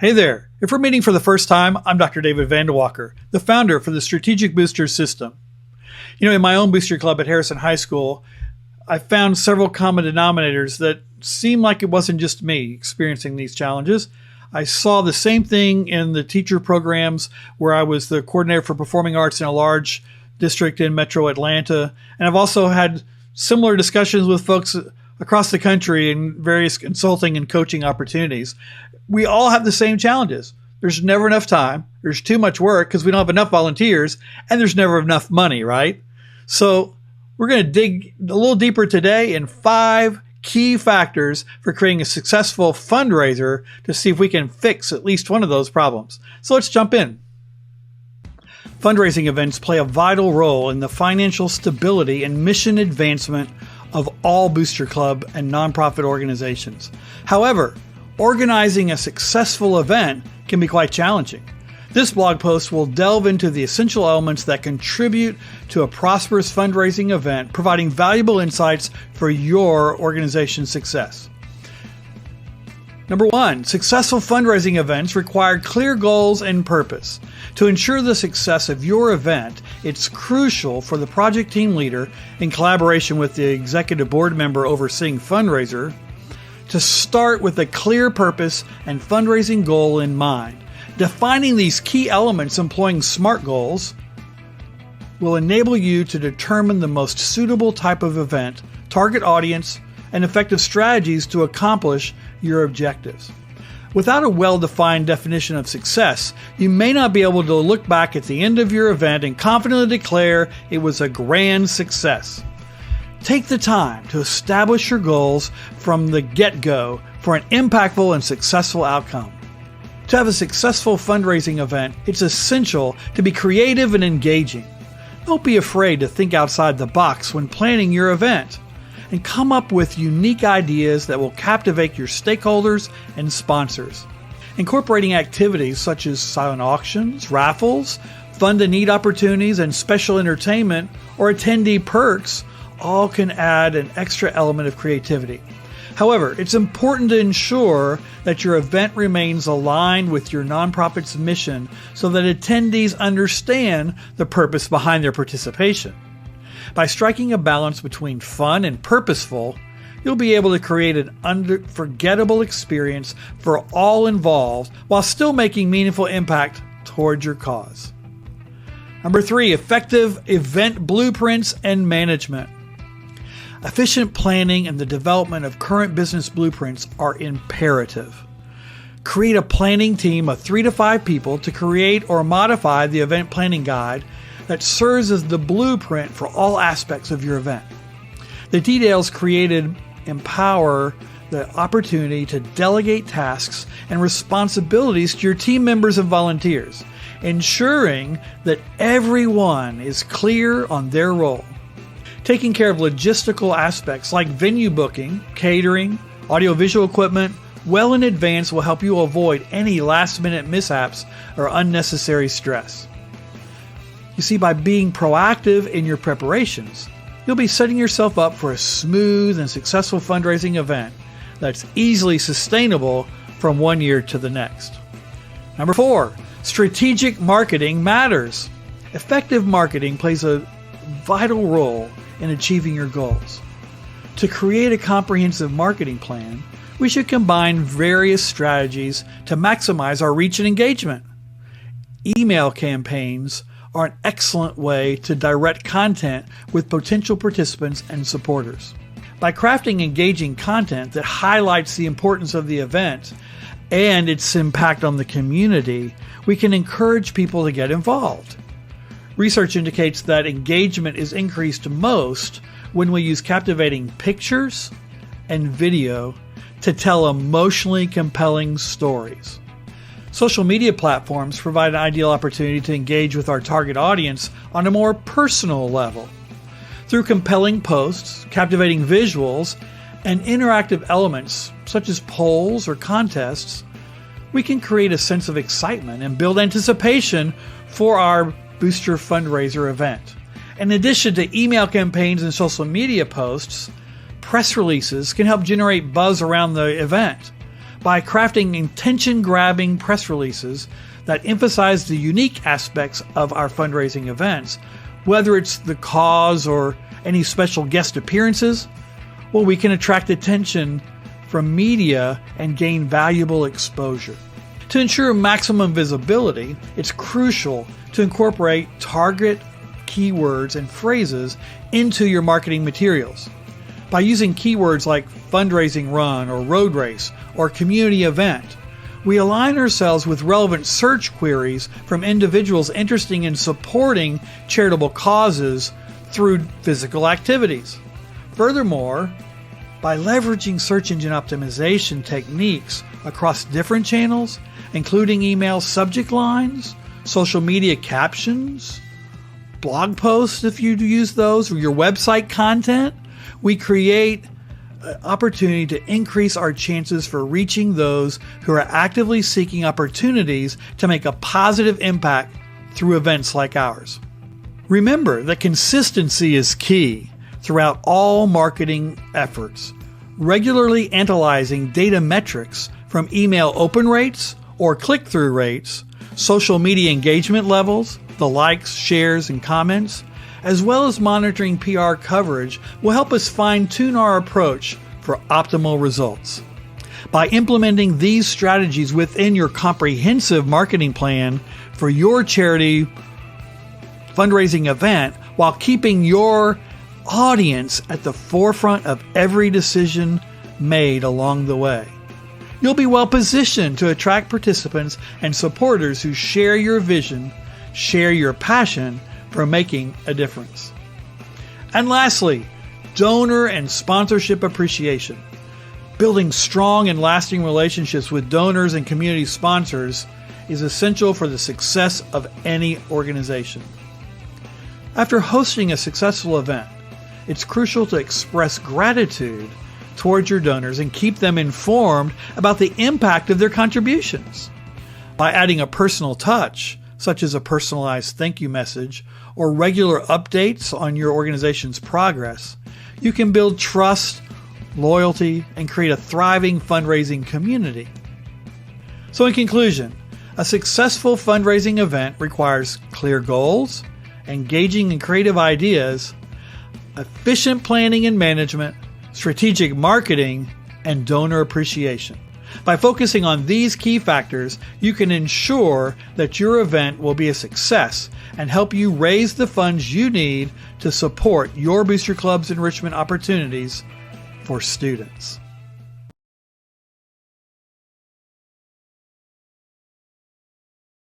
Hey there. If we're meeting for the first time, I'm Dr. David Vandewalker, the founder for the Strategic Booster System. In my own booster club at Harrison High School, I found several common denominators that seemed like it wasn't just me experiencing these challenges. I saw the same thing in the teacher programs where I was the coordinator for performing arts in a large district in Metro Atlanta. And I've also had similar discussions with folks across the country in various consulting and coaching opportunities. We all have the same challenges. There's never enough time. There's too much work because we don't have enough volunteers, and there's never enough money, right? So we're going to dig a little deeper today in 5 key factors for creating a successful fundraiser to see if we can fix at least one of those problems. So let's jump in. Fundraising events play a vital role in the financial stability and mission advancement of all booster club and nonprofit organizations. However, organizing a successful event can be quite challenging. This blog post will delve into the essential elements that contribute to a prosperous fundraising event, providing valuable insights for your organization's success. Number 1, successful fundraising events require clear goals and purpose. To ensure the success of your event, it's crucial for the project team leader, in collaboration with the executive board member overseeing fundraiser, to start with a clear purpose and fundraising goal in mind. Defining these key elements, employing SMART goals, will enable you to determine the most suitable type of event, target audience, and effective strategies to accomplish your objectives. Without a well-defined definition of success, you may not be able to look back at the end of your event and confidently declare it was a grand success. Take the time to establish your goals from the get-go for an impactful and successful outcome. To have a successful fundraising event, it's essential to be creative and engaging. Don't be afraid to think outside the box when planning your event, and come up with unique ideas that will captivate your stakeholders and sponsors. Incorporating activities such as silent auctions, raffles, fund-to-need opportunities, and special entertainment or attendee perks all can add an extra element of creativity. However, it's important to ensure that your event remains aligned with your nonprofit's mission so that attendees understand the purpose behind their participation. By striking a balance between fun and purposeful, you'll be able to create an unforgettable experience for all involved while still making meaningful impact towards your cause. Number 3, effective event blueprints and management. Efficient planning and the development of current business blueprints are imperative. Create a planning team of 3 to 5 people to create or modify the event planning guide that serves as the blueprint for all aspects of your event. The details created empower the opportunity to delegate tasks and responsibilities to your team members and volunteers, ensuring that everyone is clear on their role. Taking care of logistical aspects like venue booking, catering, audiovisual equipment well in advance will help you avoid any last-minute mishaps or unnecessary stress. You see, by being proactive in your preparations, you'll be setting yourself up for a smooth and successful fundraising event that's easily sustainable from one year to the next. Number 4, strategic marketing matters. Effective marketing plays a vital role in achieving your goals. To create a comprehensive marketing plan, we should combine various strategies to maximize our reach and engagement. Email campaigns are an excellent way to direct content with potential participants and supporters. By crafting engaging content that highlights the importance of the event and its impact on the community, we can encourage people to get involved. Research indicates that engagement is increased most when we use captivating pictures and video to tell emotionally compelling stories. Social media platforms provide an ideal opportunity to engage with our target audience on a more personal level. Through compelling posts, captivating visuals, and interactive elements such as polls or contests, we can create a sense of excitement and build anticipation for our Booster fundraiser event. In addition to email campaigns and social media posts, press releases can help generate buzz around the event. by crafting attention-grabbing press releases that emphasize the unique aspects of our fundraising events, whether it's the cause or any special guest appearances. Well, we can attract attention from media and gain valuable exposure. To ensure maximum visibility, it's crucial to incorporate target keywords and phrases into your marketing materials. By using keywords like fundraising run or road race or community event, we align ourselves with relevant search queries from individuals interested in supporting charitable causes through physical activities. Furthermore, by leveraging search engine optimization techniques across different channels, including email subject lines, social media captions, blog posts if you use those, or your website content, we create an opportunity to increase our chances for reaching those who are actively seeking opportunities to make a positive impact through events like ours. Remember that consistency is key throughout all marketing efforts. Regularly analyzing data metrics from email open rates or click-through rates, social media engagement levels, the likes, shares, and comments, as well as monitoring PR coverage will help us fine-tune our approach for optimal results. By implementing these strategies within your comprehensive marketing plan for your charity fundraising event while keeping your audience at the forefront of every decision made along the way, you'll be well positioned to attract participants and supporters who share your vision, share your passion for making a difference. And lastly, donor and sponsorship appreciation. Building strong and lasting relationships with donors and community sponsors is essential for the success of any organization. After hosting a successful event, it's crucial to express gratitude towards your donors and keep them informed about the impact of their contributions. By adding a personal touch, such as a personalized thank you message or regular updates on your organization's progress, you can build trust, loyalty, and create a thriving fundraising community. So in conclusion, a successful fundraising event requires clear goals, engaging and creative ideas, efficient planning and management, strategic marketing, and donor appreciation. By focusing on these key factors, you can ensure that your event will be a success and help you raise the funds you need to support your Booster Club's enrichment opportunities for students.